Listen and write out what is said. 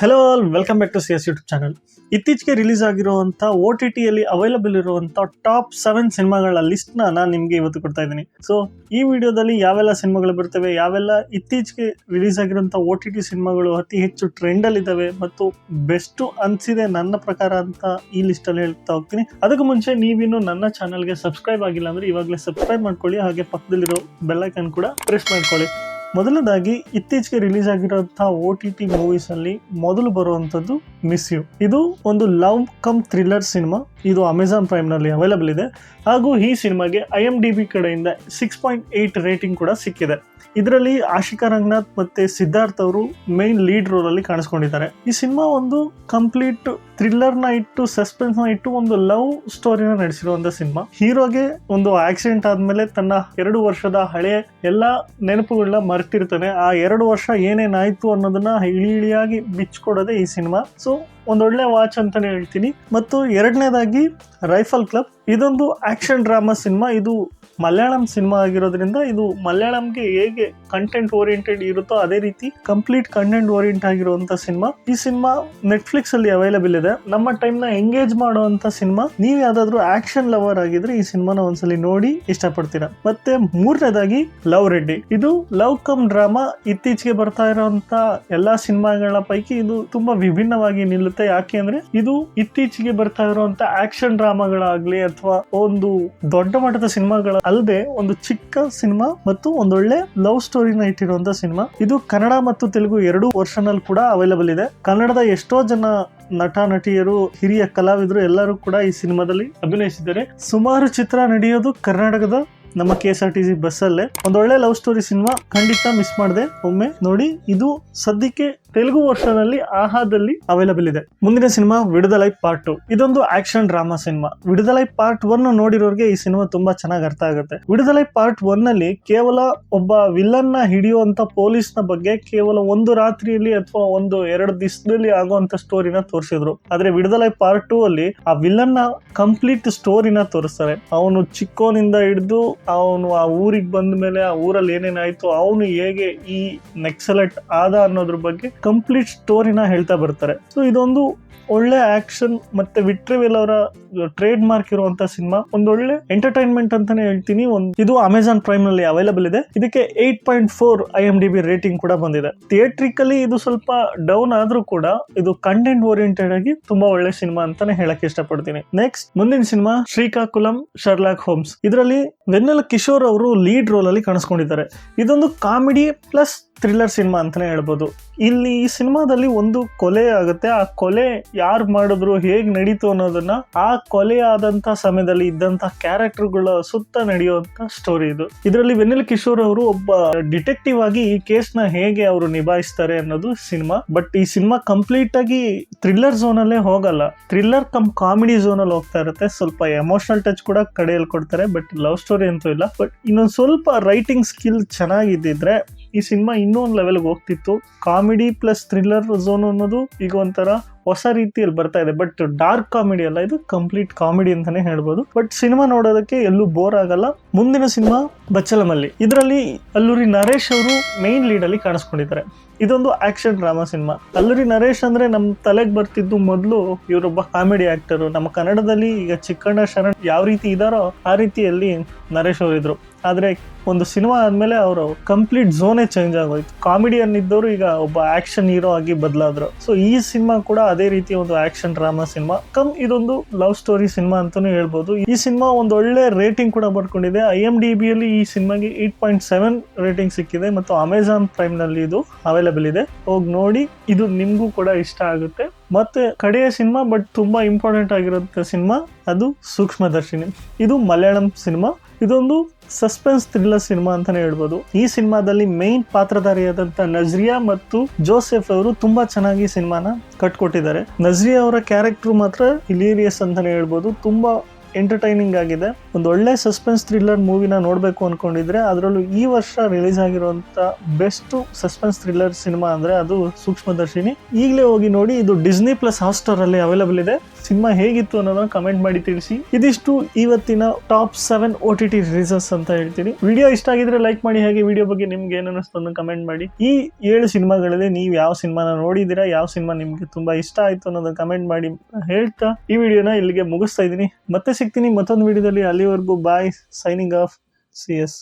Hello all, welcome back to CS YouTube channel. ಇತ್ತೀಚೆಗೆ release ಆಗಿರುವಂಥ OTTಯಲ್ಲಿ ಅವೈಲಬಲ್ ಇರುವಂಥ ಟಾಪ್ 7 ಸಿನಿಮಾಗಳ ಲಿಸ್ಟ್ನ ನಾನು ನಿಮಗೆ ಇವತ್ತು ಕೊಡ್ತಾ ಇದ್ದೀನಿ. ಸೊ ಈ ವಿಡಿಯೋದಲ್ಲಿ ಯಾವೆಲ್ಲ ಸಿನಿಮಾಗಳು ಬರ್ತವೆ, ಯಾವೆಲ್ಲ ಇತ್ತೀಚೆಗೆ ರಿಲೀಸ್ ಆಗಿರುವಂಥ OTT ಸಿನಿಮಾಗಳು ಅತಿ ಹೆಚ್ಚು ಟ್ರೆಂಡಲ್ಲಿದ್ದಾವೆ ಮತ್ತು ಬೆಸ್ಟು ಅನಿಸಿದೆ ನನ್ನ ಪ್ರಕಾರ ಅಂತ ಈ ಲಿಸ್ಟಲ್ಲಿ ಹೇಳ್ತಾ ಹೋಗ್ತೀನಿ. ಅದಕ್ಕೂ ಮುಂಚೆ ನೀವಿನ್ನು ನನ್ನ ಚಾನಲ್ಗೆ ಸಬ್ಸ್ಕ್ರೈಬ್ ಆಗಿಲ್ಲ ಅಂದರೆ ಇವಾಗಲೇ ಸಬ್ಸ್ಕ್ರೈಬ್ ಮಾಡ್ಕೊಳ್ಳಿ, ಹಾಗೆ ಪಕ್ಕದಲ್ಲಿರೋ ಬೆಲ್ ಐಕಾನ್ ಕೂಡ ಪ್ರೆಸ್ ಮಾಡ್ಕೊಳ್ಳಿ. ಮೊದಲದಾಗಿ ಇತ್ತೀಚೆಗೆ ರಿಲೀಸ್ ಆಗಿರುವಂಥ OTT ಮೂವೀಸ್ ಅಲ್ಲಿ ಮೊದಲು ಬರುವಂಥದ್ದು ಮಿಸ್ ಯು. ಇದು ಒಂದು ಲವ್ ಕಮ್ ಥ್ರಿಲ್ಲರ್ ಸಿನಿಮಾ. ಇದು ಅಮೆಜಾನ್ ಪ್ರೈಮ್ ನಲ್ಲಿ ಅವೈಲಬಲ್ ಇದೆ. ಹಾಗೂ ಈ ಸಿನಿಮಾಗೆ IMDb ಕಡೆಯಿಂದ 6.8 ರೇಟಿಂಗ್ ಕೂಡ ಸಿಕ್ಕಿದೆ. ಇದರಲ್ಲಿ ಆಶಿಕಾ ರಂಗನಾಥ್ ಮತ್ತೆ ಸಿದ್ಧಾರ್ಥ್ ಅವರು ಮೇನ್ ಲೀಡ್ ರೋಲ್ ಅಲ್ಲಿ ಕಾಣಿಸ್ಕೊಂಡಿದ್ದಾರೆ. ಈ ಸಿನಿಮಾ ಒಂದು ಕಂಪ್ಲೀಟ್ ಥ್ರಿಲ್ಲರ್ ನ ಇಟ್ಟು, ಸಸ್ಪೆನ್ಸ್ ನ ಇಟ್ಟು ಒಂದು ಲವ್ ಸ್ಟೋರಿನ ನಡೆಸಿರುವಂತ ಸಿನಿಮಾ. ಹೀರೋಗೆ ಒಂದು ಆಕ್ಸಿಡೆಂಟ್ ಆದ್ಮೇಲೆ ತನ್ನ 2 ವರ್ಷದ ಹಳೆಯ ಎಲ್ಲಾ ನೆನಪುಗಳನ್ನ ಮರೆತಿರ್ತಾನೆ. ಆ 2 ವರ್ಷ ಏನೇನಾಯ್ತು ಅನ್ನೋದನ್ನ ಇಳಿಯಾಗಿ ಬಿಚ್ಕೊಡೋದೇ ಈ ಸಿನಿಮಾ. ಸೊ ಒಂದೊಳ್ಳೆ ವಾಚ್ ಅಂತಾನೆ ಹೇಳ್ತೀನಿ. ಮತ್ತು ಎರಡನೇದಾಗಿ ರೈಫಲ್ ಕ್ಲಬ್. ಇದೊಂದು ಆಕ್ಷನ್ ಡ್ರಾಮಾ ಸಿನಿಮಾ. ಇದು ಮಲಯಾಳಂ ಸಿನಿಮಾ ಆಗಿರೋದ್ರಿಂದ ಇದು ಮಲಯಾಳಂಗೆ ಹೇಗೆ ಕಂಟೆಂಟ್ ಓರಿಯೆಂಟೆಡ್ ಇರುತ್ತೋ ಅದೇ ರೀತಿ ಕಂಪ್ಲೀಟ್ ಕಂಟೆಂಟ್ ಓರಿಯೆಂಟ್ ಆಗಿರುವಂತ ಸಿನಿಮಾ. ಈ ಸಿನಿಮಾ ನೆಟ್ಫ್ಲಿಕ್ಸ್ ಅಲ್ಲಿ ಅವೈಲಬಲ್ ಇದೆ. ನಮ್ಮ ಟೈಮ್ ನ ಎಂಗೇಜ್ ಮಾಡುವಂತ ಸಿನಿಮಾ. ನೀವು ಯಾವ್ದಾದ್ರು ಆಕ್ಷನ್ ಲವರ್ ಆಗಿದ್ರೆ ಈ ಸಿನಿಮಾನ ಒಂದ್ಸಲಿ ನೋಡಿ ಇಷ್ಟಪಡ್ತೀರಾ. ಮತ್ತೆ ಮೂರನೇದಾಗಿ ಲವ್ ರೆಡ್ಡಿ. ಇದು ಲವ್ ಕಮ್ ಡ್ರಾಮಾ. ಇತ್ತೀಚೆಗೆ ಬರ್ತಾ ಇರುವಂತ ಎಲ್ಲಾ ಸಿನಿಮಾಗಳ ಪೈಕಿ ಇದು ತುಂಬಾ ವಿಭಿನ್ನವಾಗಿ ನಿಲ್ಲುತ್ತೆ. ಯಾಕೆ ಅಂದ್ರೆ ಇದು ಇತ್ತೀಚೆಗೆ ಬರ್ತಾ ಇರುವಂತ ಆಕ್ಷನ್ ಡ್ರಾಮಾಗಳಾಗ್ಲಿ ಅಥವಾ ಒಂದು ದೊಡ್ಡ ಮಟ್ಟದ ಸಿನಿಮಾಗಳ ಅಲ್ಲದೆ ಒಂದು ಚಿಕ್ಕ ಸಿನಿಮಾ ಮತ್ತು ಒಂದೊಳ್ಳೆ ಲವ್ ಸ್ಟೋರಿನ ಇಟ್ಟಿರುವಂತ ಸಿನಿಮಾ. ಇದು ಕನ್ನಡ ಮತ್ತು ತೆಲುಗು 2 ವರ್ಷನ್ ಅಲ್ಲಿ ಕೂಡ ಅವೈಲಬಲ್ ಇದೆ. ಕನ್ನಡದ ಎಷ್ಟೋ ಜನ ನಟ ನಟಿಯರು, ಹಿರಿಯ ಕಲಾವಿದರು ಎಲ್ಲರೂ ಕೂಡ ಈ ಸಿನಿಮಾದಲ್ಲಿ ಅಭಿನಯಿಸಿದ್ದಾರೆ. ಸುಮಾರು ಚಿತ್ರ ನಡೆಯೋದು ಕರ್ನಾಟಕದ ನಮ್ಮ KSRTC ಬಸ್ಸಲ್ಲೇ. ಒಂದೊಳ್ಳೆ ಲವ್ ಸ್ಟೋರಿ ಸಿನಿಮಾ, ಖಂಡಿತ ಮಿಸ್ ಮಾಡದೆ ಒಮ್ಮೆ ನೋಡಿ. ಇದು ಸದ್ಯಕ್ಕೆ ತೆಲುಗು ವರ್ಷನ್ ಅಲ್ಲಿ ಆಹಾದಲ್ಲಿ ಅವೈಲಬಲ್ ಇದೆ. ಮುಂದಿನ ಸಿನಿಮಾ ವಿಡುದಲೈ ಪಾರ್ಟ್ 2. ಇದೊಂದು ಆಕ್ಷನ್ ಡ್ರಾಮಾ ಸಿನಿಮಾ. ವಿಡುದಲೈ ಪಾರ್ಟ್ 1 ನೋಡಿರೋರಿಗೆ ಈ ಸಿನಿಮಾ ತುಂಬಾ ಚೆನ್ನಾಗಿ ಅರ್ಥ ಆಗುತ್ತೆ. ವಿಡುದಲೈ ಪಾರ್ಟ್ 1 ನಲ್ಲಿ ಕೇವಲ ಒಬ್ಬ ವಿಲನ್ ನ ಹಿಡಿಯುವಂತ ಪೊಲೀಸ್ ನ ಬಗ್ಗೆ ಕೇವಲ ಒಂದು ರಾತ್ರಿಯಲ್ಲಿ ಅಥವಾ 1-2 ದಿವಸದಲ್ಲಿ ಆಗುವಂತ ಸ್ಟೋರಿನ ತೋರಿಸಿದ್ರು. ಆದ್ರೆ ವಿಡುದಲೈ ಪಾರ್ಟ್ 2 ಅಲ್ಲಿ ಆ ವಿಲನ್ ನ ಕಂಪ್ಲೀಟ್ ಸ್ಟೋರಿನ ತೋರಿಸ್ತಾರೆ. ಅವನು ಚಿಕ್ಕೋನಿಂದ ಹಿಡಿದು ಅವನು ಆ ಊರಿಗೆ ಬಂದ ಮೇಲೆ ಆ ಊರಲ್ಲಿ ಏನೇನಾಯ್ತು, ಅವನು ಹೇಗೆ ಈ ನಕ್ಸಲೈಟ್ ಆದ ಅನ್ನೋದ್ರ ಬಗ್ಗೆ ಕಂಪ್ಲೀಟ್ ಸ್ಟೋರಿನ ಹೇಳ್ತಾ ಬರ್ತಾರೆ. ಸೊ ಇದೊಂದು ಒಳ್ಳೆ ಆಕ್ಷನ್ ಮತ್ತೆ ವಿಟ್ರಿವೆಲ್ ಅವರ ಟ್ರೇಡ್ ಮಾರ್ಕ್ ಇರುವಂತ ಸಿನಿಮಾ. ಒಂದೊಳ್ಳೆ ಎಂಟರ್ಟೈನ್ಮೆಂಟ್ ಅಂತಾನೆ ಹೇಳ್ತೀನಿ. ಇದು ಅಮೆಜಾನ್ ಪ್ರೈಮ್ ನಲ್ಲಿ ಅವೈಲಬಲ್ ಇದೆ. ಇದಕ್ಕೆ 8.4 IMDb ರೇಟಿಂಗ್ ಕೂಡ ಬಂದಿದೆ. ಥಿಯೇಟ್ರಿಕಲಿ ಇದು ಸ್ವಲ್ಪ ಡೌನ್ ಆದ್ರೂ ಕೂಡ ಇದು ಕಂಟೆಂಟ್ ಓರಿಯೆಂಟೆಡ್ ಆಗಿ ತುಂಬಾ ಒಳ್ಳೆ ಸಿನಿಮಾ ಅಂತಾನೆ ಹೇಳಕ್ ಇಷ್ಟಪಡ್ತೀನಿ. ನೆಕ್ಸ್ಟ್ ಮುಂದಿನ ಸಿನಿಮಾ ಶ್ರೀಕಾಕುಲಂ ಶರ್ಲಾಕ್ ಹೋಮ್ಸ್. ಇದರಲ್ಲಿ ವೆನ್ನೆಲ ಕಿಶೋರ್ ಅವರು ಲೀಡ್ ರೋಲ್ ಅಲ್ಲಿ ಕಾಣಿಸ್ಕೊಂಡಿದ್ದಾರೆ. ಇದೊಂದು ಕಾಮಿಡಿ ಪ್ಲಸ್ ಥ್ರಿಲ್ಲರ್ ಸಿನಿಮಾ ಅಂತಾನೆ ಹೇಳ್ಬೋದು. ಇಲ್ಲಿ ಈ ಸಿನಿಮಾದಲ್ಲಿ ಒಂದು ಕೊಲೆ ಆಗುತ್ತೆ. ಆ ಕೊಲೆ ಯಾರು ಮಾಡಿದ್ರು, ಹೇಗ್ ನಡೀತು ಅನ್ನೋದನ್ನ ಆ ಕೊಲೆ ಆದಂತ ಸಮಯದಲ್ಲಿ ಇದ್ದಂತ ಕ್ಯಾರೆಕ್ಟರ್ಗಳ ಸುತ್ತ ನಡೆಯುವಂತ ಸ್ಟೋರಿ ಇದು. ಇದರಲ್ಲಿ ವೆನ್ನೆಲ ಕಿಶೋರ್ ಅವರು ಒಬ್ಬ ಡಿಟೆಕ್ಟಿವ್ ಆಗಿ ಈ ಕೇಸ್ ನ ಹೇಗೆ ಅವರು ನಿಭಾಯಿಸ್ತಾರೆ ಅನ್ನೋದು ಸಿನಿಮಾ. ಬಟ್ ಈ ಸಿನಿಮಾ ಕಂಪ್ಲೀಟ್ ಆಗಿ ಥ್ರಿಲ್ಲರ್ ಝೋನ್ ಅಲ್ಲೇ ಹೋಗಲ್ಲ, ಥ್ರಿಲ್ಲರ್ ಕಮ್ ಕಾಮಿಡಿ ಝೋನ್ ಅಲ್ಲಿ ಹೋಗ್ತಾ ಇರುತ್ತೆ. ಸ್ವಲ್ಪ ಎಮೋಷನಲ್ ಟಚ್ ಕೂಡ ಕಡೆಯಲ್ಲಿ ಕೊಡ್ತಾರೆ, ಬಟ್ ಲವ್ ಸ್ಟೋರಿ ಅಂತೂ ಇಲ್ಲ. ಬಟ್ ಇನ್ನೊಂದು ಸ್ವಲ್ಪ ರೈಟಿಂಗ್ ಸ್ಕಿಲ್ ಚೆನ್ನಾಗಿದ್ದಿದ್ರೆ ಈ ಸಿನಿಮಾ ಇನ್ನೊಂದು ಲೆವೆಲ್ಗೆ ಹೋಗ್ತಿತ್ತು. ಕಾಮಿಡಿ ಪ್ಲಸ್ ಥ್ರಿಲ್ಲರ್ ಝೋನ್ ಅನ್ನೋದು ಈಗ ಒಂಥರ ಹೊಸ ರೀತಿಯಲ್ಲಿ ಬರ್ತಾ ಇದೆ. ಬಟ್ ಡಾರ್ಕ್ ಕಾಮಿಡಿ ಅಲ್ಲ, ಇದು ಕಂಪ್ಲೀಟ್ ಕಾಮಿಡಿ ಅಂತಾನೆ ಹೇಳ್ಬೋದು. ಬಟ್ ಸಿನಿಮಾ ನೋಡೋದಕ್ಕೆ ಎಲ್ಲೂ ಬೋರ್ ಆಗಲ್ಲ. ಮುಂದಿನ ಸಿನಿಮಾ ಬಚ್ಚಲಮಲ್ಲಿ. ಇದರಲ್ಲಿ ಅಲ್ಲೂರಿ ನರೇಶ್ ಅವರು ಮೇನ್ ಲೀಡ್ ಅಲ್ಲಿ ಕಾಣಿಸ್ಕೊಂಡಿದ್ದಾರೆ. ಇದೊಂದು action drama cinema. Alluri Naresh ಅಂದ್ರೆ ನಮ್ ತಲೆಗೆ ಬರ್ತಿದ್ದು ಮೊದಲು ಇವರೊಬ್ಬ ಕಾಮಿಡಿ ಆಕ್ಟರ್. ನಮ್ಮ ಕನ್ನಡದಲ್ಲಿ ಈಗ ಚಿಕ್ಕಣ್ಣ ಶರಣ್ ಯಾವ ರೀತಿ ಇದಾರೋ ಆ ರೀತಿಯಲ್ಲಿ ನರೇಶ್ ಅವರು ಇದ್ರು. ಆದ್ರೆ ಒಂದು ಸಿನಿಮಾ ಆದ್ಮೇಲೆ ಅವರು ಕಂಪ್ಲೀಟ್ ಝೋನೇ ಚೇಂಜ್ ಆಗೋಯ್ತು. ಕಾಮಿಡಿಯನ್ ಇದ್ದವರು ಈಗ ಒಬ್ಬ ಆಕ್ಷನ್ ಹೀರೋ ಆಗಿ ಬದಲಾದ್ರು. ಸೊ ಈ ಸಿನಿಮಾ ಕೂಡ ಅದೇ ರೀತಿ ಒಂದು ಆಕ್ಷನ್ ಡ್ರಾಮಾ ಸಿನಿಮಾ ಇದೊಂದು ಲವ್ ಸ್ಟೋರಿ ಸಿನಿಮಾ ಅಂತಾನು ಹೇಳ್ಬೋದು. ಈ ಸಿನಿಮಾ ಒಂದು ಒಳ್ಳೆ ರೇಟಿಂಗ್ ಕೂಡ ಬರ್ಕೊಂಡಿದೆ. IMDb ಅಲ್ಲಿ ಈ ಸಿನಿಮಾಗೆ 8.7 ರೇಟಿಂಗ್ ಸಿಕ್ಕಿದೆ ಮತ್ತು ಅಮೆಜಾನ್ ಪ್ರೈಮ್ ನಲ್ಲಿ ಇದು ಅವೈಲಬಲ್ ಇದೆ. ಹೋಗಿ ನೋಡಿ, ಇದು ನಿಮ್ಗೂ ಕೂಡ ಇಷ್ಟ ಆಗುತ್ತೆ. ಮತ್ತೆ ಕಡೆಯ ಸಿನಿಮಾ, ಬಟ್ ತುಂಬಾ ಇಂಪಾರ್ಟೆಂಟ್ ಆಗಿರುತ್ತೆ ಸಿನಿಮಾ, ಅದು ಸೂಕ್ಷ್ಮದರ್ಶಿನಿ. ಇದು ಮಲಯಾಳಂ ಸಿನಿಮಾ. ಇದೊಂದು ಸಸ್ಪೆನ್ಸ್ ಥ್ರಿಲ್ಲರ್ ಸಿನಿಮಾ ಅಂತಾನೆ ಹೇಳ್ಬೋದು. ಈ ಸಿನಿಮಾದಲ್ಲಿ ಮೇನ್ ಪಾತ್ರಧಾರಿಯಾದಂತ ನಜ್ರಿಯಾ ಮತ್ತು ಜೋಸೆಫ್ ಅವರು ತುಂಬಾ ಚೆನ್ನಾಗಿ ಸಿನಿಮಾನ ಕಟ್ಕೊಟ್ಟಿದ್ದಾರೆ. ನಜ್ರಿಯಾ ಅವರ ಕ್ಯಾರೆಕ್ಟರ್ ಮಾತ್ರ ಹಿಲೇರಿಯಸ್ ಅಂತಾನೆ ಹೇಳ್ಬೋದು. ತುಂಬಾ ಎಂಟರ್ಟೈನಿಂಗ್ ಆಗಿದೆ. ಒಂದು ಒಳ್ಳೆ ಸಸ್ಪೆನ್ಸ್ ಥ್ರಿಲ್ಲರ್ ಮೂವಿನ ನೋಡ್ಬೇಕು ಅನ್ಕೊಂಡಿದ್ರೆ, ಅದರಲ್ಲೂ ಈ ವರ್ಷ ರಿಲೀಸ್ ಆಗಿರುವಂತ ಬೆಸ್ಟ್ ಸಸ್ಪೆನ್ಸ್ ಥ್ರಿಲ್ಲರ್ ಸಿನಿಮಾ ಅಂದ್ರೆ ಅದು ಸೂಕ್ಷ್ಮದರ್ಶಿನಿ. ಈಗಲೇ ಹೋಗಿ ನೋಡಿ. ಇದು ಡಿಸ್ನಿ ಪ್ಲಸ್ ಹಾಟ್‌ಸ್ಟಾರ್ ಅಲ್ಲಿ ಅವೈಲಬಲ್ ಇದೆ. ಸಿನಿಮಾ ಹೇಗಿತ್ತು ಅನ್ನೋದನ್ನ ಕಮೆಂಟ್ ಮಾಡಿ ತಿಳಿಸಿ. ಇದಿಷ್ಟು ಇವತ್ತಿನ ಟಾಪ್ 7 OTT ರಿಲೀಸಸ್ ಅಂತ ಹೇಳ್ತೀನಿ. ವಿಡಿಯೋ ಇಷ್ಟ ಆಗಿದ್ರೆ ಲೈಕ್ ಮಾಡಿ, ಹಾಗೆ ವಿಡಿಯೋ ಬಗ್ಗೆ ನಿಮ್ಗೆ ಏನು ಅನಿಸ್ತು ಕಮೆಂಟ್ ಮಾಡಿ. ಈ 7 ಸಿನಿಮಾಗಳಲ್ಲಿ ನೀವು ಯಾವ ಸಿನಿಮಾನ ನೋಡಿದಿರಾ, ಯಾವ ಸಿನಿಮಾ ನಿಮ್ಗೆ ತುಂಬಾ ಇಷ್ಟ ಆಯ್ತು ಅನ್ನೋದನ್ನ ಕಮೆಂಟ್ ಮಾಡಿ ಹೇಳ್ತಾ ಈ ವಿಡಿಯೋನ ಇಲ್ಲಿಗೆ ಮುಗಿಸ್ತಾ ಇದ್ದೀನಿ. ಮತ್ತೆ ಸಿಗ್ತೀನಿ ಮತ್ತೊಂದು ವಿಡಿಯೋದಲ್ಲಿ. ಅಲ್ಲಿವರೆಗೂ ಬಾಯ್, ಸೈನಿಂಗ್ ಆಫ್, ಸಿ ಎಸ್.